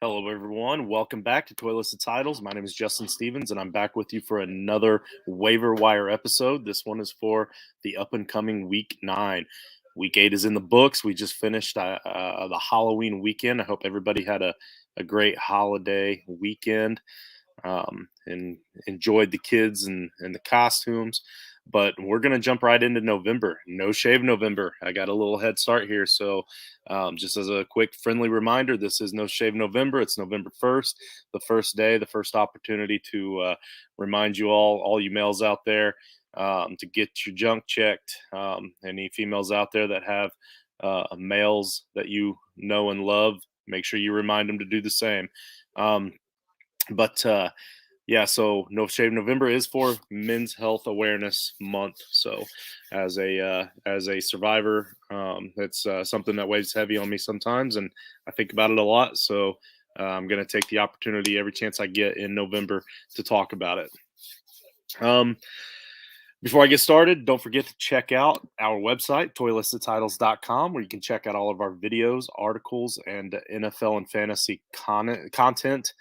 Hello, everyone. Welcome back to Toilets and Titles. My name is Justin Stevens, and I'm back with you for another waiver wire episode. This one is for the up and coming Week 9. Week 8 is in the books. We just finished the Halloween weekend. I hope everybody had a great holiday weekend and enjoyed the kids and the costumes. But we're going to jump right into November. No Shave November. I got a little head start here. So just as a quick friendly reminder, this is No Shave November. It's November 1st, the first day, the first opportunity to remind you all you males out there, to get your junk checked. Any females out there that have males that you know and love, make sure you remind them to do the same. But yeah, so No Shave November is for Men's Health Awareness Month. So, as a survivor, it's something that weighs heavy on me sometimes, and I think about it a lot. So, I'm going to take the opportunity every chance I get in November to talk about it. Before I get started, don't forget to check out our website, toiletsandtitles.com, where you can check out all of our videos, articles, and NFL and fantasy content.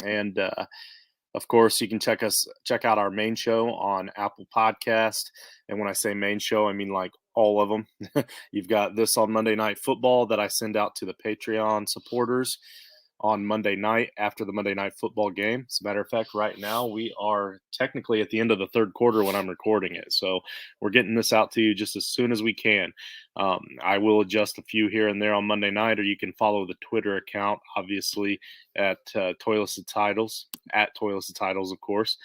And of course, you can check out our main show on Apple Podcast. And when I say main show, I mean like all of them. You've got this on Monday Night Football that I send out to the Patreon supporters on Monday night after the Monday Night Football game. As a matter of fact, right now we are technically at the end of the third quarter when I'm recording it. So we're getting this out to you just as soon as we can. I will adjust a few here and there on Monday night, or you can follow the Twitter account, obviously, at Toilets and Titles, at Toilets and Titles, of course.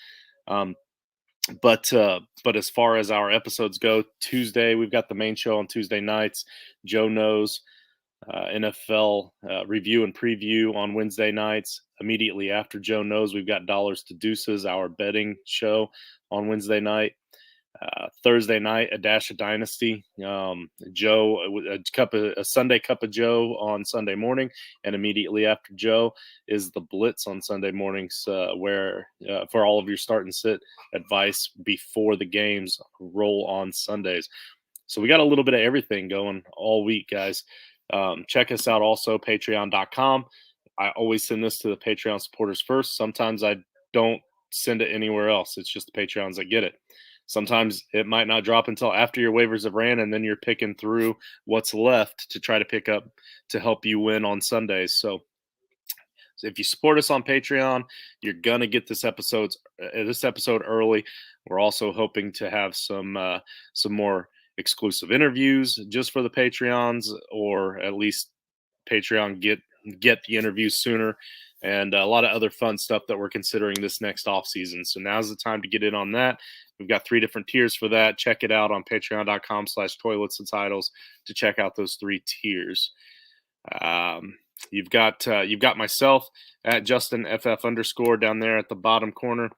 But as far as our episodes go, Tuesday, we've got the main show on Tuesday nights. Joe knows. NFL review and preview on Wednesday nights. Immediately after Joe knows, we've got Dollars to Deuces, our betting show on Wednesday night. Thursday night, a dash of Dynasty. Joe, a Sunday cup of Joe on Sunday morning, and immediately after Joe is the Blitz on Sunday mornings, where for all of your start and sit advice before the games roll on Sundays. So we got a little bit of everything going all week, guys. Check us out also, patreon.com. I always send this to the Patreon supporters first. Sometimes I don't send it anywhere else. It's just the Patreons that get it. Sometimes it might not drop until after your waivers have ran, and then you're picking through what's left to try to pick up to help you win on Sundays. So if you support us on Patreon, you're gonna get this episode early. We're also hoping to have some more exclusive interviews just for the Patreons, or at least Patreon get the interviews sooner, and a lot of other fun stuff that we're considering this next off season. So now's the time to get in on that. We've got 3 different tiers for that. Check it out on patreon.com/toilets and titles to check out those 3 tiers. You've got myself at JustinFF_ down there at the bottom corner.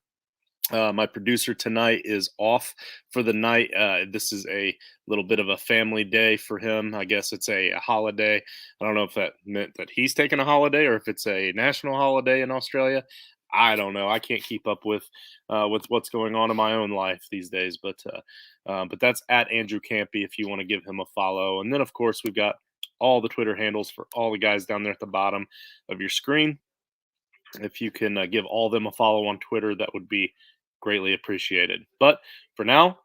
My producer tonight is off for the night. This is a little bit of a family day for him. I guess it's a holiday. I don't know if that meant that he's taking a holiday or if it's a national holiday in Australia. I don't know. I can't keep up with what's going on in my own life these days. But that's at Andrew Campy if you want to give him a follow. And then, of course, we've got all the Twitter handles for all the guys down there at the bottom of your screen. If you can give all of them a follow on Twitter, that would be greatly appreciated. But for now,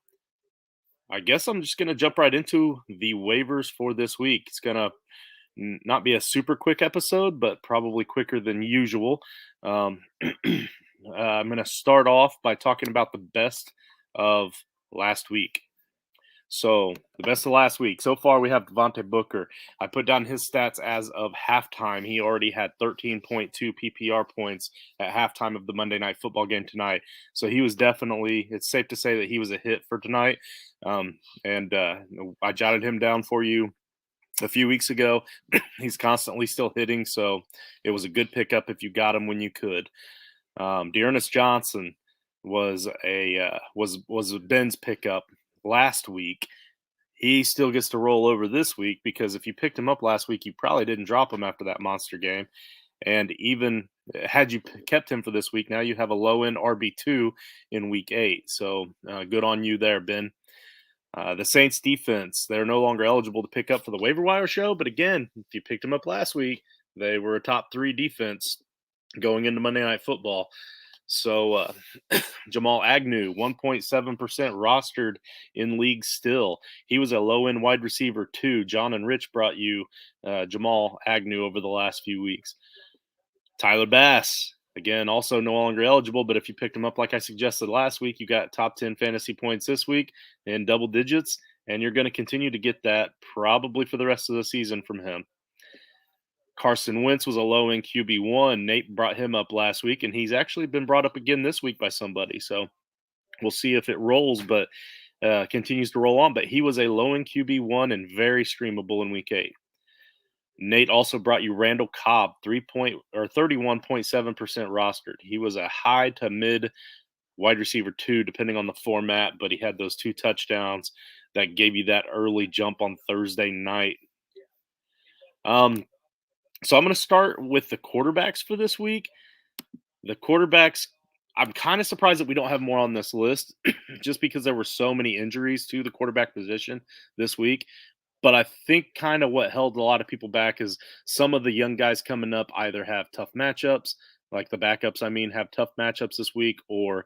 I guess I'm just going to jump right into the waivers for this week. It's going to not be a super quick episode, but probably quicker than usual. I'm going to start off by talking about the best of last week. So the best of last week. So far, we have Devontae Booker. I put down his stats as of halftime. He already had 13.2 PPR points at halftime of the Monday Night Football game tonight. So he was definitely, it's safe to say that he was a hit for tonight. And I jotted him down for you a few weeks ago. He's constantly still hitting, so it was a good pickup if you got him when you could. Dearness Johnson was Ben's pickup last week. He still gets to roll over this week because if you picked him up last week, you probably didn't drop him after that monster game. And even had you kept him for this week, now you have a low-end RB2 in week 8. So good on you there, Ben. The Saints defense, they're no longer eligible to pick up for the waiver wire show. But again, if you picked him up last week, They were a top 3 defense going into Monday Night Football. So Jamal Agnew, 1.7% rostered in league still. He was a low end wide receiver too. John and Rich brought you Jamal Agnew over the last few weeks. Tyler Bass, again, also no longer eligible, but if you picked him up like I suggested last week, you got top 10 fantasy points this week in double digits, and you're going to continue to get that probably for the rest of the season from him. Carson Wentz was a low end QB1. Nate brought him up last week, and he's actually been brought up again this week by somebody. So we'll see if it rolls, but continues to roll on. But he was a low end QB1 and very streamable in week 8. Nate also brought you Randall Cobb, 31.7% rostered. He was a high to mid wide receiver 2, depending on the format, but he had those 2 touchdowns that gave you that early jump on Thursday night. So I'm going to start with the quarterbacks for this week. The quarterbacks, I'm kind of surprised that we don't have more on this list just because there were so many injuries to the quarterback position this week. But I think kind of what held a lot of people back is some of the young guys coming up either have tough matchups, like the backups, I mean, have tough matchups this week, or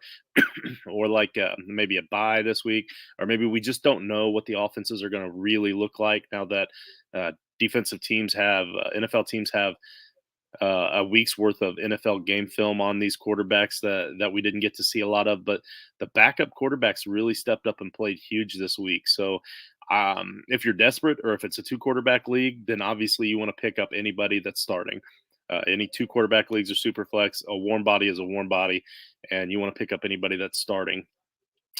like maybe a bye this week, or maybe we just don't know what the offenses are going to really look like now that defensive teams have NFL teams have a week's worth of NFL game film on these quarterbacks that we didn't get to see a lot of. But the backup quarterbacks really stepped up and played huge this week. So if you're desperate or if it's a 2 quarterback league, then obviously you want to pick up anybody that's starting. Any 2 quarterback leagues are super flex. A warm body is a warm body, and you want to pick up anybody that's starting.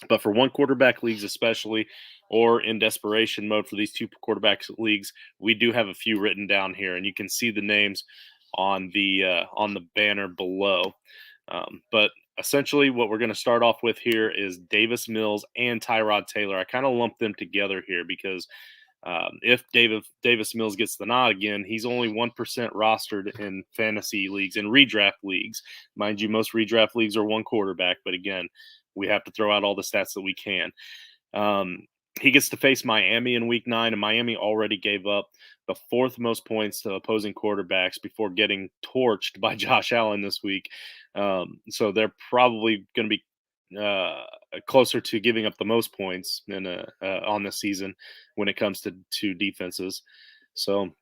But for 1 quarterback leagues, especially, or in desperation mode for these 2 quarterback leagues, we do have a few written down here, and you can see the names on the banner below. But essentially, what we're going to start off with here is Davis Mills and Tyrod Taylor. I kind of lumped them together here because if Davis Mills gets the nod again, he's only 1% rostered in fantasy leagues and redraft leagues. Mind you, most redraft leagues are 1 quarterback, but again, we have to throw out all the stats that we can. He gets to face Miami in week 9, and Miami already gave up the 4th most points to opposing quarterbacks before getting torched by Josh Allen this week. So they're probably going to be closer to giving up the most points on the season when it comes to defenses. So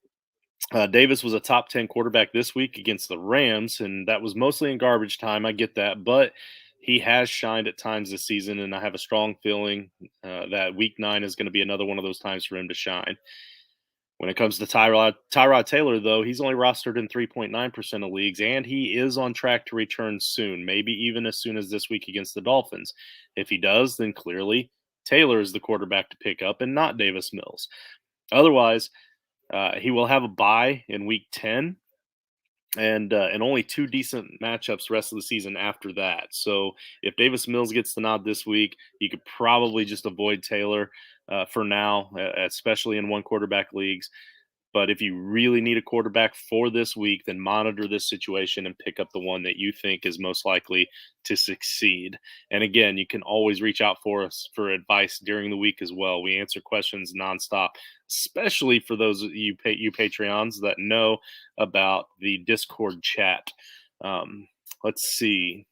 Davis was a top 10 quarterback this week against the Rams, and that was mostly in garbage time. I get that, but he has shined at times this season, and I have a strong feeling that week 9 is going to be another one of those times for him to shine. When it comes to Tyrod Taylor, though, he's only rostered in 3.9% of leagues, and he is on track to return soon, maybe even as soon as this week against the Dolphins. If he does, then clearly Taylor is the quarterback to pick up and not Davis Mills. Otherwise, he will have a bye in week 10 and only 2 decent matchups the rest of the season after that. So if Davis Mills gets the nod this week, you could probably just avoid Taylor for now, especially in 1 quarterback leagues. But if you really need a quarterback for this week, then monitor this situation and pick up the one that you think is most likely to succeed. And again, you can always reach out for us for advice during the week as well. We answer questions nonstop, especially for those of you Patreons that know about the Discord chat. Let's see.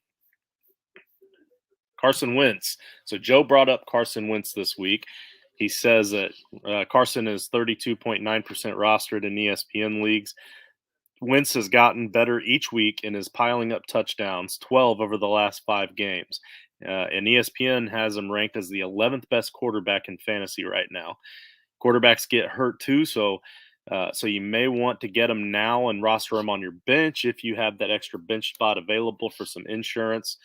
Carson Wentz. So Joe brought up Carson Wentz this week. He says that Carson is 32.9% rostered in ESPN leagues. Wentz has gotten better each week and is piling up touchdowns, 12 over the last 5 games. And ESPN has him ranked as the 11th best quarterback in fantasy right now. Quarterbacks get hurt too, so you may want to get him now and roster him on your bench if you have that extra bench spot available for some insurance.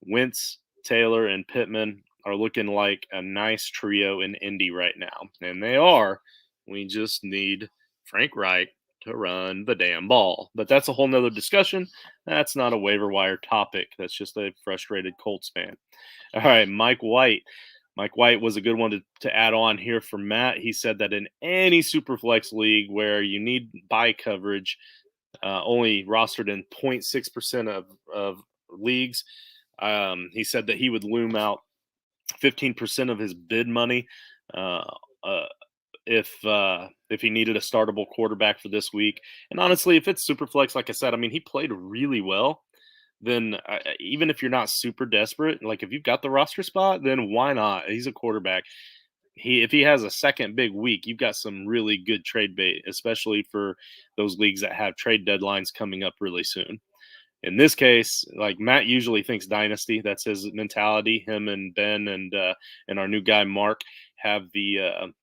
Wentz, Taylor, and Pittman are looking like a nice trio in Indy right now. And they are. We just need Frank Reich to run the damn ball. But that's a whole nother discussion. That's not a waiver wire topic. That's just a frustrated Colts fan. All right, Mike White. Mike White was a good one to add on here for Matt. He said that in any Superflex league where you need bye coverage, only rostered in 0.6% of leagues, he said that he would loom out 15% of his bid money if he needed a startable quarterback for this week. And honestly, if it's super flex, like I said, I mean, he played really well. Then even if you're not super desperate, like if you've got the roster spot, then why not? He's a quarterback. If he has a second big week, you've got some really good trade bait, especially for those leagues that have trade deadlines coming up really soon. In this case, like Matt usually thinks dynasty. That's his mentality. Him and Ben and our new guy Mark have the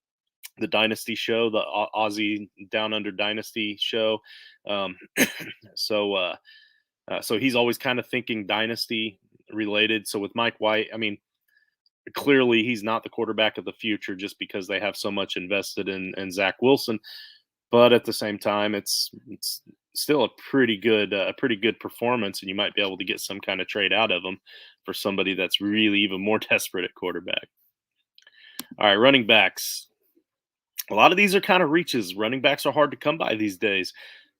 dynasty show, the Aussie Down Under Dynasty show. Um, so so he's always kind of thinking dynasty related. So with Mike White, I mean, clearly he's not the quarterback of the future just because they have so much invested in Zach Wilson. But at the same time, it's still a pretty good performance, and you might be able to get some kind of trade out of him for somebody that's really even more desperate at quarterback. All right, running backs. A lot of these are kind of reaches. Running backs are hard to come by these days.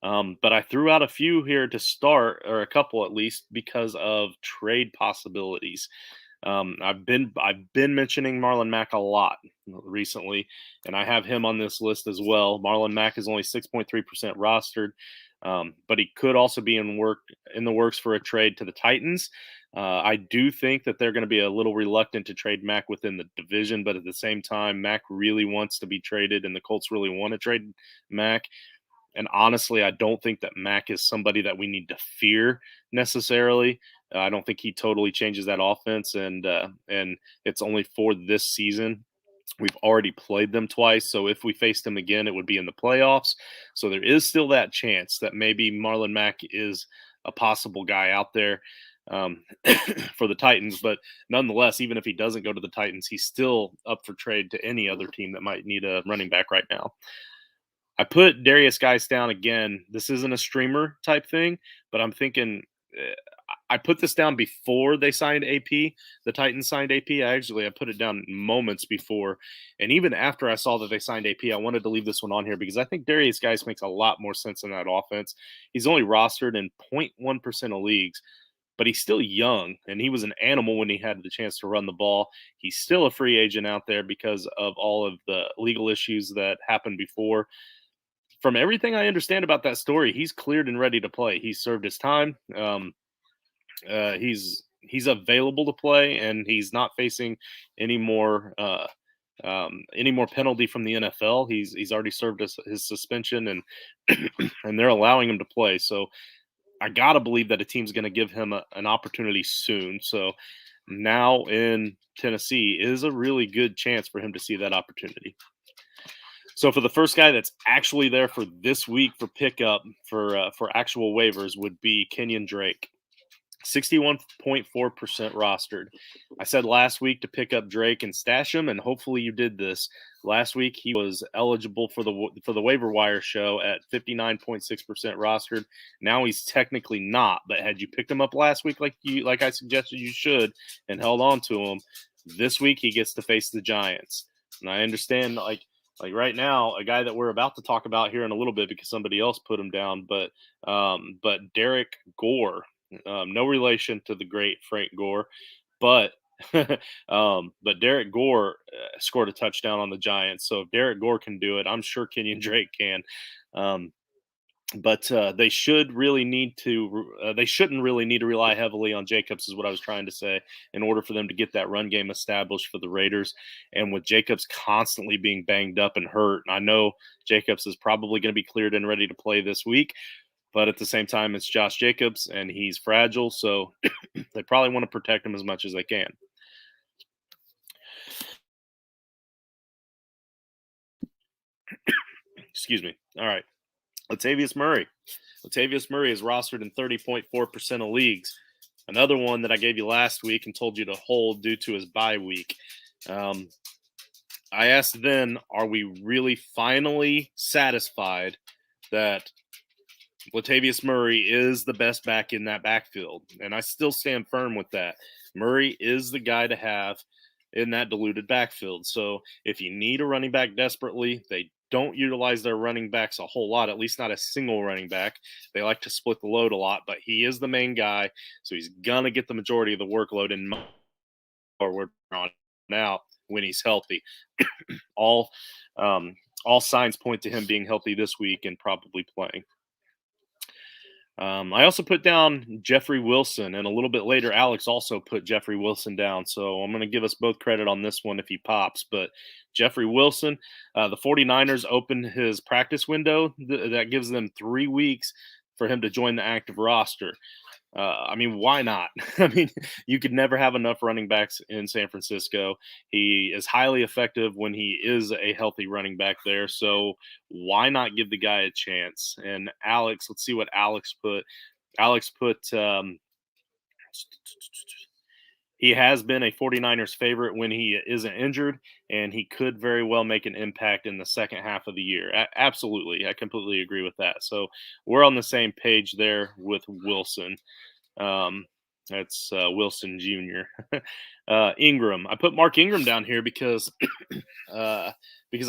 But I threw out a few here to start, or a couple at least, because of trade possibilities. I've been mentioning Marlon Mack a lot recently, and I have him on this list as well. Marlon Mack is only 6.3% rostered, but he could also be in the works for a trade to the Titans. I do think that they're going to be a little reluctant to trade Mack within the division, but at the same time, Mack really wants to be traded, and the Colts really want to trade Mack. And honestly, I don't think that Mack is somebody that we need to fear necessarily. I don't think he totally changes that offense, and it's only for this season. We've already played them twice, so if we faced them again, it would be in the playoffs. So there is still that chance that maybe Marlon Mack is a possible guy out there for the Titans. But nonetheless, even if he doesn't go to the Titans, he's still up for trade to any other team that might need a running back right now. I put Darius Guice down again. This isn't a streamer type thing, but I'm thinking I put this down before they signed AP. The Titans signed AP. I put it down moments before, and even after I saw that they signed AP, I wanted to leave this one on here because I think Darius Guice makes a lot more sense in that offense. He's only rostered in 0.1% of leagues, but he's still young, and he was an animal when he had the chance to run the ball. He's still a free agent out there because of all of the legal issues that happened before. From everything I understand about that story, he's cleared and ready to play. He's served his time. He's available to play, and he's not facing any more penalty from the NFL. He's already served his suspension, and and they're allowing him to play. So I gotta believe that a team's going to give him an opportunity soon. So now in Tennessee is a really good chance for him to see that opportunity. So for the first guy that's actually there for this week for pickup for actual waivers would be Kenyon Drake. 61.4% rostered. I said last week to pick up Drake and stash him, and hopefully you did this. Last week he was eligible for the waiver wire show at 59.6% rostered. Now he's technically not, but had you picked him up last week like I suggested you should and held on to him, this week he gets to face the Giants. And I understand like right now, a guy that we're about to talk about here in a little bit because somebody else put him down, but Derrick Gore. No relation to the great Frank Gore, but but Derrick Gore scored a touchdown on the Giants. So if Derrick Gore can do it, I'm sure Kenyon Drake can. But they shouldn't really need to rely heavily on Jacobs, is what I was trying to say, in order for them to get that run game established for the Raiders. And with Jacobs constantly being banged up and hurt, I know Jacobs is probably going to be cleared and ready to play this week. But at the same time, it's Josh Jacobs, and he's fragile, so they probably want to protect him as much as they can. Excuse me. All right. Latavius Murray. Latavius Murray is rostered in 30.4% of leagues. Another one that I gave you last week and told you to hold due to his bye week. I asked then, are we really finally satisfied that Latavius Murray is the best back in that backfield? And I still stand firm with that. Murray is the guy to have in that diluted backfield. So if you need a running back desperately, they don't utilize their running backs a whole lot, at least not a single running back. They like to split the load a lot, but he is the main guy. So he's going to get the majority of the workload in forward on out when he's healthy. All all signs point to him being healthy this week and probably playing. I also put down Jeffrey Wilson, and a little bit later, Alex also put Jeffrey Wilson down. So I'm going to give us both credit on this one if he pops. But Jeffrey Wilson, the 49ers opened his practice window. That gives them 3 weeks for him to join the active roster. I mean, why not? I mean, you could never have enough running backs in San Francisco. He is highly effective when he is a healthy running back there. So why not give the guy a chance? And Alex, let's see what Alex put. Alex put he has been a 49ers favorite when he isn't injured, and he could very well make an impact in the second half of the year. Absolutely. I completely agree with that. So we're on the same page there with Wilson. That's Wilson Jr. Ingram. I put Mark Ingram down here because I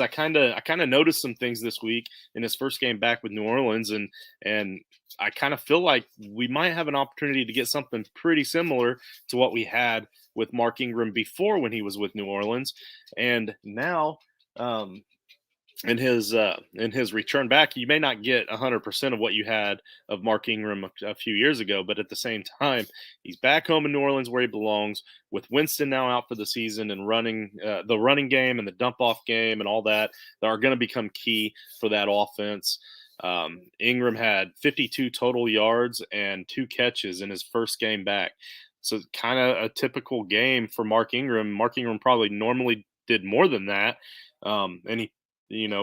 kind of noticed some things this week in his first game back with New Orleans, and I kind of feel like we might have an opportunity to get something pretty similar to what we had with Mark Ingram before when he was with New Orleans, and now. In his return back, you may not get 100% of what you had of Mark Ingram a few years ago, but at the same time, he's back home in New Orleans where he belongs. With Winston now out for the season and running the running game and the dump off game and all that are going to become key for that offense. Ingram had 52 total yards and 2 catches in his first game back, so kind of a typical game for Mark Ingram. Mark Ingram probably normally did more than that, and he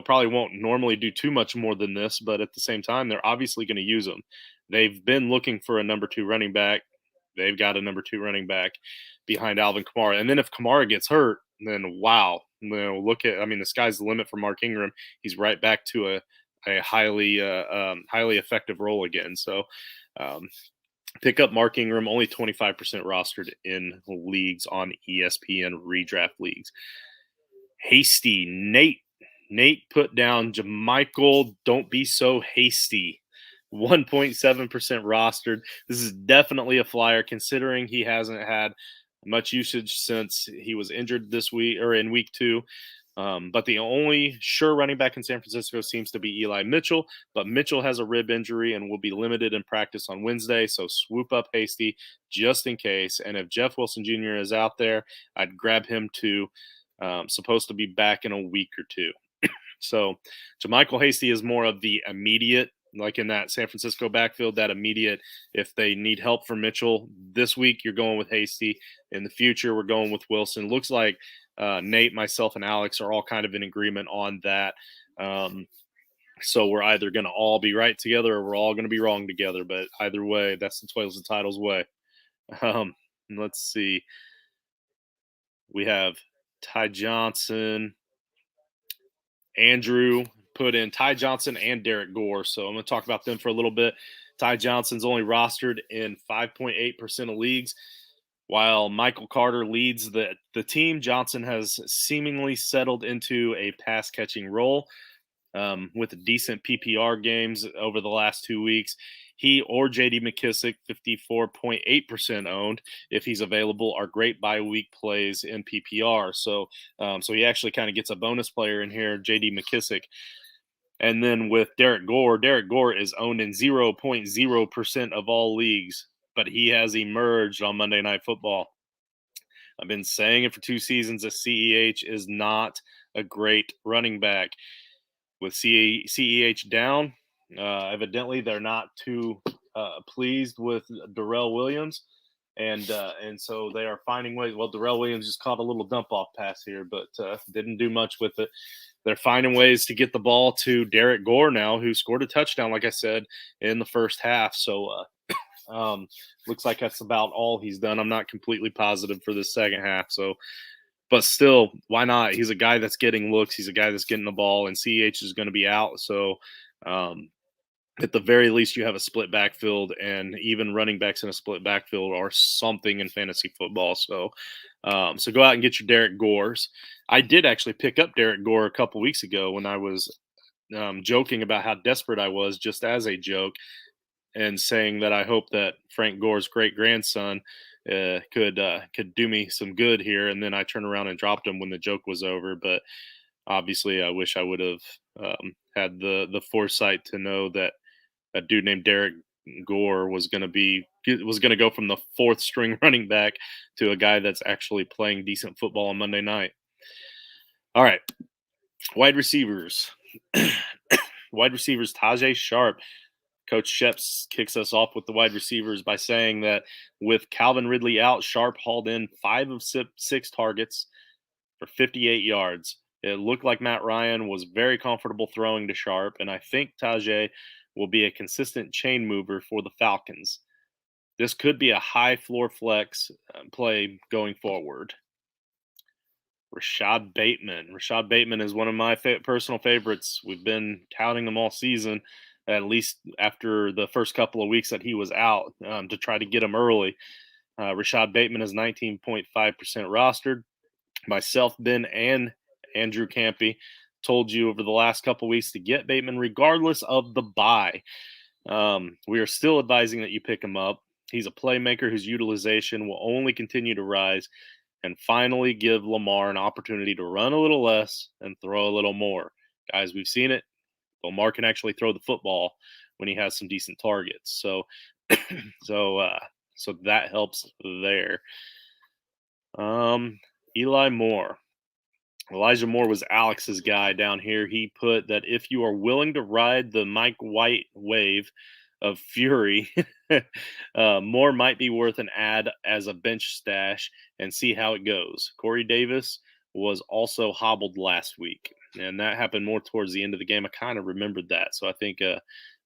probably won't normally do too much more than this, but at the same time, they're obviously going to use him. They've been looking for a number 2 running back. They've got a number 2 running back behind Alvin Kamara. And then if Kamara gets hurt, then wow, the sky's the limit for Mark Ingram. He's right back to a highly effective role again. So pick up Mark Ingram, only 25% rostered in leagues on ESPN redraft leagues. Hasty Nate put down Jamichael, don't be so hasty. 1.7% rostered. This is definitely a flyer considering he hasn't had much usage since he was injured this week or in week 2. But the only sure running back in San Francisco seems to be Eli Mitchell. But Mitchell has a rib injury and will be limited in practice on Wednesday. So swoop up Hasty just in case. And if Jeff Wilson Jr. is out there, I'd grab him too. Supposed to be back in a week or 2. So Jamichael Hasty is more of the immediate, like in that San Francisco backfield, that immediate, if they need help from Mitchell this week, you're going with Hasty. In the future, we're going with Wilson. Looks like Nate, myself, and Alex are all kind of in agreement on that. So we're either going to all be right together or we're all going to be wrong together. But either way, that's the Toils and Titles way. Let's see. We have Ty Johnson. Andrew put in Ty Johnson and Derrick Gore. So I'm going to talk about them for a little bit. Ty Johnson's only rostered in 5.8% of leagues. While Michael Carter leads the team, Johnson has seemingly settled into a pass-catching role with decent PPR games over the last 2 weeks. He or J.D. McKissick, 54.8% owned, if he's available, are great bye-week plays in PPR. So he actually kind of gets a bonus player in here, J.D. McKissick. And then with Derrick Gore is owned in 0.0% of all leagues, but he has emerged on Monday Night Football. I've been saying it for 2 seasons that CEH is not a great running back. With CEH down, evidently they're not too pleased with Darrell Williams, and so they are finding ways. Well, Darrell Williams just caught a little dump off pass here, but didn't do much with it. They're finding ways to get the ball to Derrick Gore now, who scored a touchdown, like I said, in the first half. So looks like that's about all he's done. I'm not completely positive for the second half. So, but still, why not? He's a guy that's getting looks. He's a guy that's getting the ball, and CEH is going to be out. So at the very least, you have a split backfield, and even running backs in a split backfield are something in fantasy football. So so go out and get your Derrick Gores. I did actually pick up Derrick Gore a couple weeks ago when I was joking about how desperate I was, just as a joke, and saying that I hope that Frank Gore's great grandson could do me some good here. And then I turned around and dropped him when the joke was over. But Obviously, I wish I would have had the foresight to know that a dude named Derrick Gore was going to go from the fourth string running back to a guy that's actually playing decent football on Monday night. All right, wide receivers. Wide receivers, Tajay Sharp. Coach Sheps kicks us off with the wide receivers by saying that with Calvin Ridley out, Sharp hauled in 5 of 6 targets for 58 yards. It looked like Matt Ryan was very comfortable throwing to Sharp, and I think Tajay will be a consistent chain mover for the Falcons. This could be a high floor flex play going forward. Rashad Bateman. Rashad Bateman is one of my personal favorites. We've been touting him all season, at least after the first couple of weeks that he was out, to try to get him early. Rashad Bateman is 19.5% rostered. Myself, Ben, and Andrew Campy told you over the last couple of weeks to get Bateman regardless of the bye. We are still advising that you pick him up. He's a playmaker whose utilization will only continue to rise, and finally give Lamar an opportunity to run a little less and throw a little more. Guys, we've seen it. Lamar can actually throw the football when he has some decent targets. So that helps there. Eli Moore. Elijah Moore was Alex's guy down here. He put that if you are willing to ride the Mike White wave of fury, Moore might be worth an ad as a bench stash and see how it goes. Corey Davis was also hobbled last week, and that happened more towards the end of the game. I kind of remembered that, so I think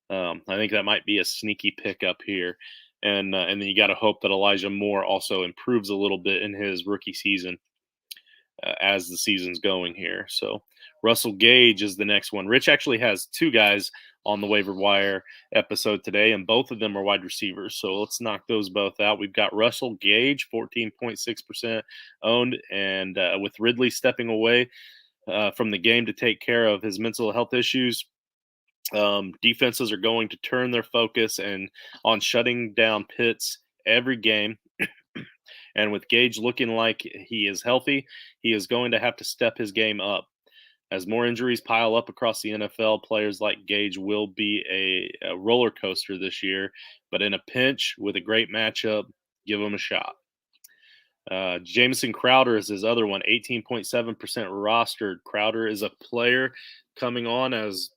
that might be a sneaky pickup here. And then you got to hope that Elijah Moore also improves a little bit in his rookie season as the season's going here. So Russell Gage is the next one. Rich actually has 2 guys on the waiver wire episode today, and both of them are wide receivers. So let's knock those both out. We've got Russell Gage, 14.6% owned, and with Ridley stepping away from the game to take care of his mental health issues, defenses are going to turn their focus and on shutting down Pitts every game. And with Gage looking like he is healthy, he is going to have to step his game up. As more injuries pile up across the NFL, players like Gage will be a roller coaster this year. But in a pinch with a great matchup, give him a shot. Jamison Crowder is his other one, 18.7% rostered. Crowder is a player coming on as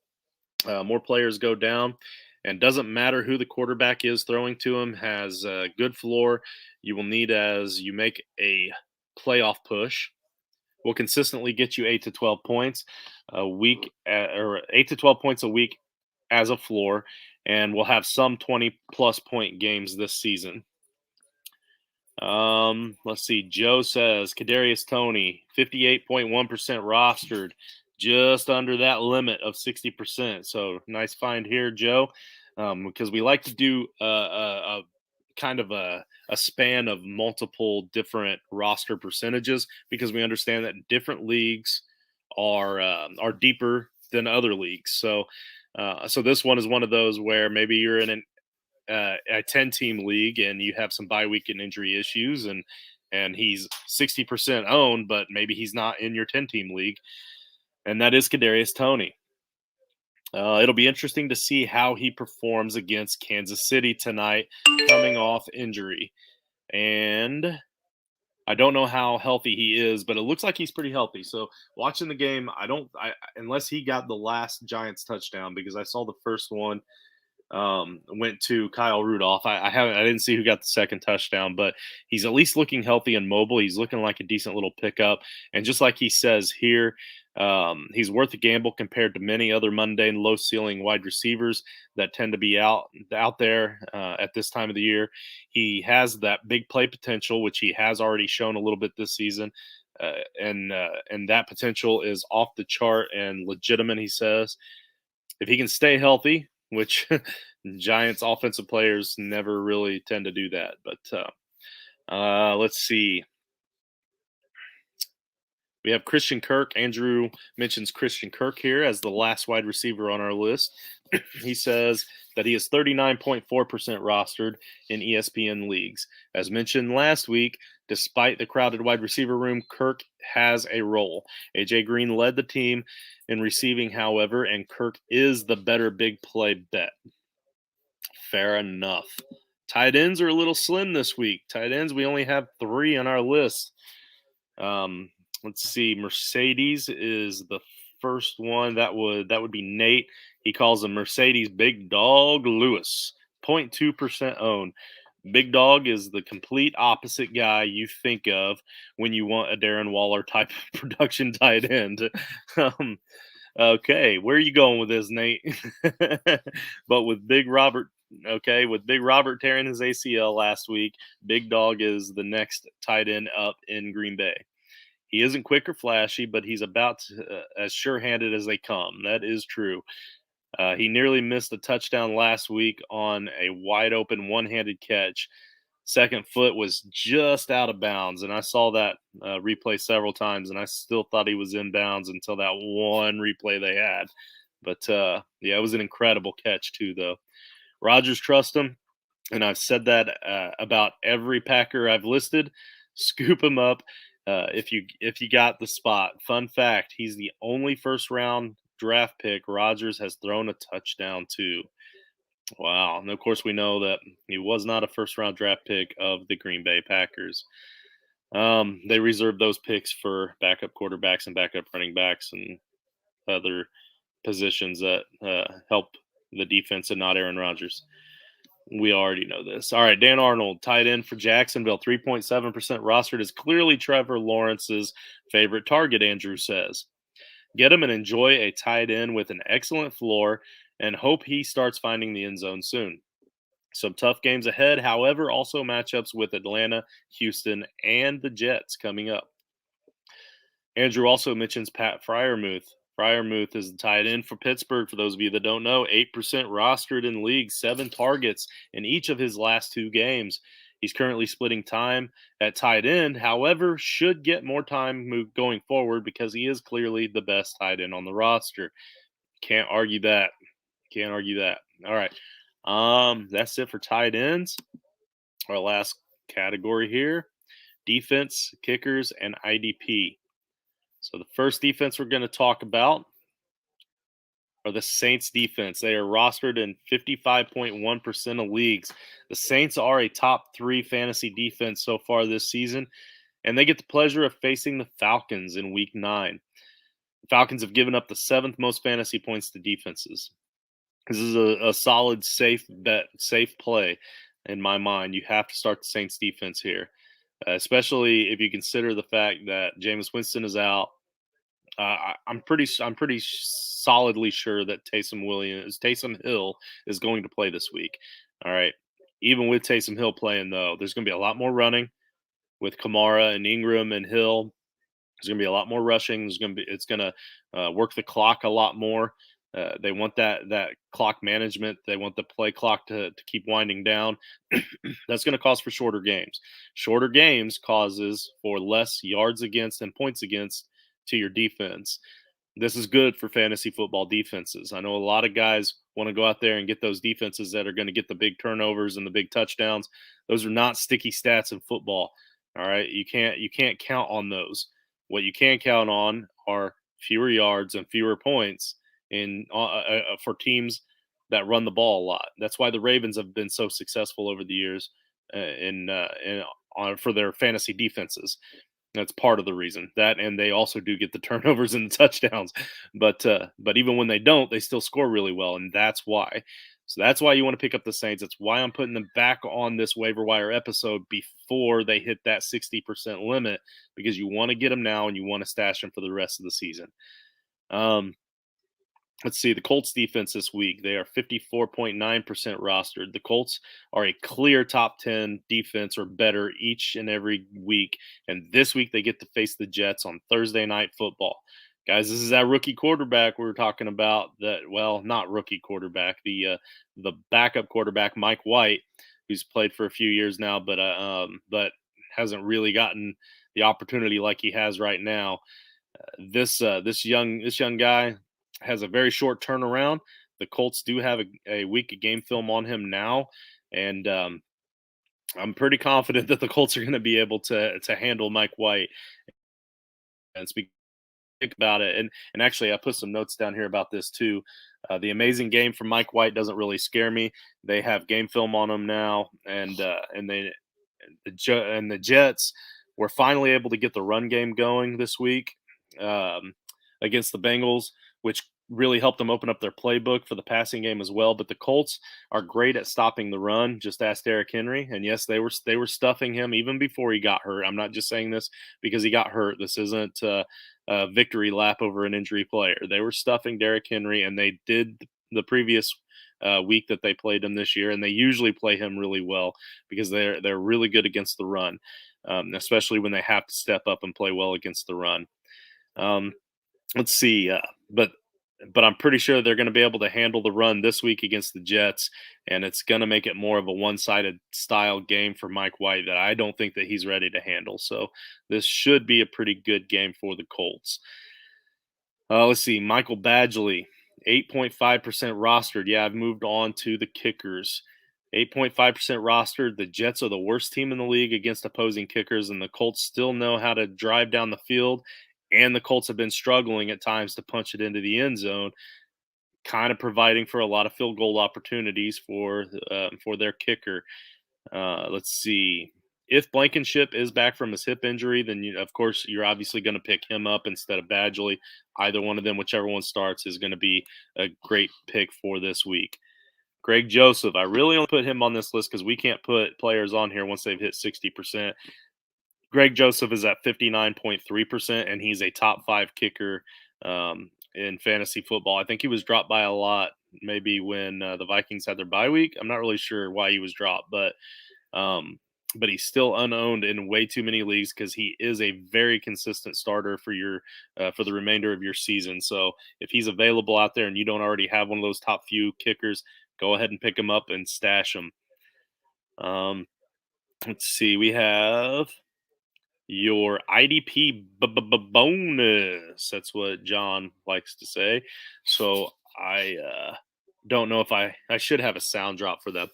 more players go down. And doesn't matter who the quarterback is throwing to him, has a good floor. You will need as you make a playoff push. Will consistently get you 8 to 12 points a week, or 8 to 12 points a week as a floor, and will have some 20-plus point games this season. Let's see. Joe says Kadarius Toney, 58.1% rostered, just under that limit of 60%. So nice find here, Joe, because we like to do a kind of a span of multiple different roster percentages, because we understand that different leagues are deeper than other leagues. So this one is one of those where maybe you're in a 10-team league and you have some bye week and injury issues, and he's 60% owned, but maybe he's not in your 10-team league, and that is Kadarius Toney. It'll be interesting to see how he performs against Kansas City tonight, coming off injury. And I don't know how healthy he is, but it looks like he's pretty healthy. So watching the game, unless he got the last Giants touchdown, because I saw the first one went to Kyle Rudolph. I didn't see who got the second touchdown, but he's at least looking healthy and mobile. He's looking like a decent little pickup. And just like he says here, he's worth a gamble compared to many other mundane, low ceiling wide receivers that tend to be out there at this time of the year. He has that big play potential, which he has already shown a little bit this season. And that potential is off the chart and legitimate, he says. If he can stay healthy, which Giants offensive players never really tend to do that. But let's see. We have Christian Kirk. Andrew mentions Christian Kirk here as the last wide receiver on our list. He says that he is 39.4% rostered in ESPN leagues. As mentioned last week, Despite the crowded wide receiver room, Kirk has a role. AJ Green led the team in receiving, however, and Kirk is the better big play bet. Fair enough. Tight ends are a little slim this week. Tight ends, we only have 3 on our list. Let's see. Mercedes is the first one. That would be Nate. He calls him Mercedes Big Dog Lewis. 0.2% owned. Big Dog is the complete opposite guy you think of when you want a Darren Waller type of production tight end. Okay, where are you going with this, Nate? But with Big Robert, with Big Robert tearing his ACL last week, Big Dog is the next tight end up in Green Bay. He isn't quick or flashy, but he's about as sure-handed as they come. That is true. He nearly missed a touchdown last week on a wide-open one-handed catch. Second foot was just out of bounds, and I saw that replay several times, and I still thought he was in bounds until that one replay they had. But, yeah, it was an incredible catch too, though. Rodgers trusts him, and I've said that about every Packer I've listed. Scoop him up if you got the spot. Fun fact, he's the only first-round draft pick Rodgers has thrown a touchdown to. Wow. And of course, we know that he was not a first round draft pick of the Green Bay Packers. They reserved those picks for backup quarterbacks and backup running backs and other positions that help the defense and not Aaron Rodgers. We already know this. All right, Dan Arnold, tight end for Jacksonville, 3.7% rostered, is clearly Trevor Lawrence's favorite target, Andrew says. Get him and enjoy a tight end with an excellent floor and hope he starts finding the end zone soon. Some tough games ahead, however, also matchups with Atlanta, Houston, and the Jets coming up. Andrew also mentions Pat Freiermuth. Freiermuth is the tight end for Pittsburgh, for those of you that don't know. 8% rostered in league, 7 targets in each of his last 2 games. He's currently splitting time at tight end, however, should get more time going forward because he is clearly the best tight end on the roster. Can't argue that. Can't argue that. All right. That's it for tight ends. Our last category here, defense, kickers, and IDP. So the first defense we're going to talk about are the Saints defense. They are rostered in 55.1% of leagues. The Saints are a top 3 fantasy defense so far this season, and they get the pleasure of facing the Falcons in week 9. The Falcons have given up the 7th most fantasy points to defenses. This is a solid, safe bet, safe play in my mind. You have to start the Saints defense here, especially if you consider the fact that Jameis Winston is out. I'm pretty solidly sure that Taysom Hill is going to play this week. All right. Even with Taysom Hill playing, though, there's going to be a lot more running with Kamara and Ingram and Hill. There's going to be a lot more rushing. It's going to work the clock a lot more. They want that clock management. They want the play clock to keep winding down. That's going to cause for shorter games. Shorter games causes for less yards against and points against to your defense. This is good for fantasy football defenses. I know a lot of guys want to go out there and get those defenses that are going to get the big turnovers and the big touchdowns. Those are not sticky stats in football. All right, you can't count on those. What you can count on are fewer yards and fewer points for teams that run the ball a lot. That's why the Ravens have been so successful over the years for their fantasy defenses. That's part of the reason. That, and they also do get the turnovers and the touchdowns. But even when they don't, they still score really well, and that's why. So that's why you want to pick up the Saints. That's why I'm putting them back on this waiver wire episode before they hit that 60% limit, because you want to get them now and you want to stash them for the rest of the season. Let's see, the Colts defense this week. They are 54.9% rostered. The Colts are a clear top 10 defense or better each and every week. And this week they get to face the Jets on Thursday Night Football. Guys, this is that rookie quarterback we were talking about. Not rookie quarterback, the backup quarterback, Mike White, who's played for a few years now, but hasn't really gotten the opportunity like he has right now. This young guy has a very short turnaround. The Colts do have a week of game film on him now, and I'm pretty confident that the Colts are going to be able to handle Mike White and speak about it. And actually, I put some notes down here about this too. The amazing game from Mike White doesn't really scare me. They have game film on him now, and the Jets were finally able to get the run game going this week um, against the Bengals, which really helped them open up their playbook for the passing game as well. But the Colts are great at stopping the run. Just ask Derrick Henry, and yes, they were stuffing him even before he got hurt. I'm not just saying this because he got hurt. This isn't a victory lap over an injury player. They were stuffing Derrick Henry, and they did the previous week that they played him this year, and they usually play him really well because they're really good against the run, especially when they have to step up and play well against the run. Um, let's see, but I'm pretty sure they're going to be able to handle the run this week against the Jets, and it's going to make it more of a one-sided style game for Mike White that I don't think that he's ready to handle. So this should be a pretty good game for the Colts. Let's see, Michael Badgley, 8.5% rostered. Yeah, I've moved on to the kickers. 8.5% rostered. The Jets are the worst team in the league against opposing kickers, and the Colts still know how to drive down the field. And the Colts have been struggling at times to punch it into the end zone, kind of providing for a lot of field goal opportunities for their kicker. Let's see. If Blankenship is back from his hip injury, then of course you're obviously going to pick him up instead of Badgley. Either one of them, whichever one starts, is going to be a great pick for this week. Greg Joseph, I really only put him on this list because we can't put players on here once they've hit 60%. Greg Joseph is at 59.3%, and he's a top 5 kicker in fantasy football. I think he was dropped by a lot, maybe when the Vikings had their bye week. I'm not really sure why he was dropped, um, but he's still unowned in way too many leagues because he is a very consistent starter for the remainder of your season. So if he's available out there and you don't already have one of those top few kickers, go ahead and pick him up and stash him. Um, let's see, we have your IDP bonus. That's what John likes to say. So I don't know if I should have a sound drop for that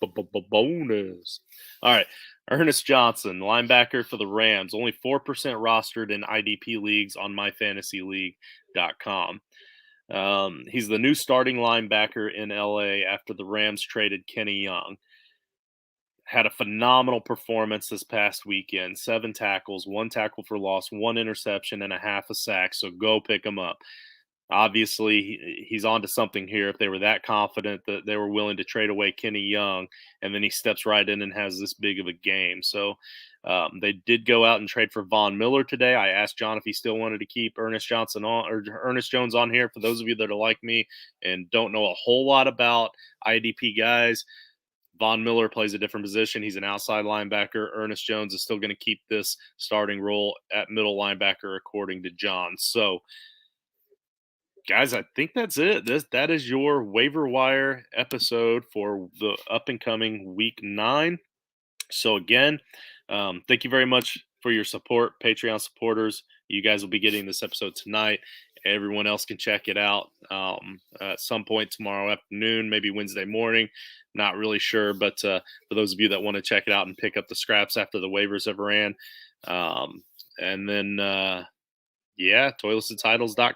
bonus. All right. Ernest Johnson, linebacker for the Rams, only 4% rostered in IDP leagues on myfantasyleague.com. He's the new starting linebacker in LA after the Rams traded Kenny Young. Had a phenomenal performance this past weekend. 7 tackles, 1 tackle for loss, 1 interception, and a half a sack. So go pick him up. Obviously, he's on to something here if they were that confident that they were willing to trade away Kenny Young, and then he steps right in and has this big of a game. So they did go out and trade for Von Miller today. I asked John if he still wanted to keep Ernest Jones on here. For those of you that are like me and don't know a whole lot about IDP guys, Von Miller plays a different position. He's an outside linebacker. Ernest Jones is still going to keep this starting role at middle linebacker, according to John. So, guys, I think that's it. That is your waiver wire episode for the up and coming week 9. So again, thank you very much for your support, Patreon supporters. You guys will be getting this episode tonight. Everyone else can check it out at some point tomorrow afternoon, maybe Wednesday morning. Not really sure, but for those of you that want to check it out and pick up the scraps after the waivers have ran. And then, yeah, toiletstitles.com.